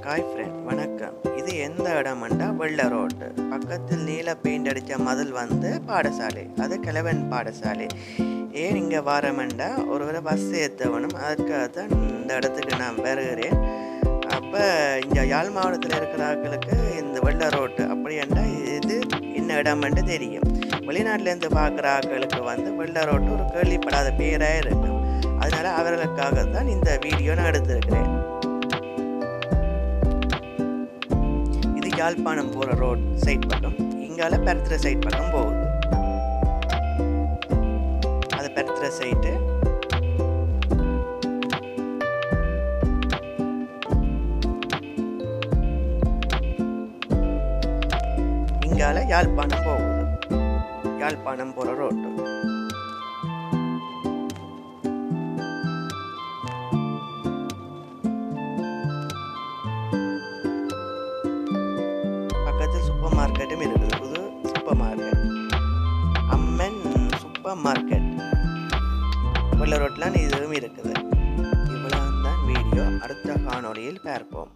Hi friend, வணக்கம். இது எந்த இடம்ண்டா வெள்ள ரோட்டு பக்கத்தில் நீல பெயிண்ட் அடித்த மதில் வந்து பாடசாலை, அது கிழவன் பாடசாலை. ஏன் இங்கே வாரமெண்டா ஒரு பஸ் ஏற்றவனும், அதற்காக தான் இந்த இடத்துக்கு நான் வருகிறேன். அப்போ இங்கே யாழ் மாவட்டத்தில் இருக்கிற ஆட்களுக்கு இந்த வெள்ள ரோட்டு அப்படின்னா இது என்ன இடம்ன்ட்டு தெரியும். வெளிநாட்டிலேருந்து பார்க்குற ஆட்களுக்கு வந்து வெள்ள ரோட்டு ஒரு கேள்விப்படாத பேராக இருக்கும். அதனால் அவர்களுக்காக தான் இந்த வீடியோ நான் எடுத்திருக்கிறேன். யாழ்ப்பாணம் போகிற ரோட் சைட் பக்கம், இங்கால பெருத்துற சைட் பக்கம் போகுது. அது பெருத்துற சைட்டு. இங்கால யாழ்ப்பாணம் போகுது. யாழ்ப்பாணம் போகிற ரோட்டு. பக்கத்தில் சூப்பர் மார்க்கெட்டும் இருக்குது. புது சூப்பர் மார்க்கெட், அம்மன் சூப்பர் மார்க்கெட் வெள்ள ரோட்டில் இதுவும் இருக்குது. இவ்வளவு தான் வீடியோ. அடுத்த காணொளியில் பார்ப்போம்.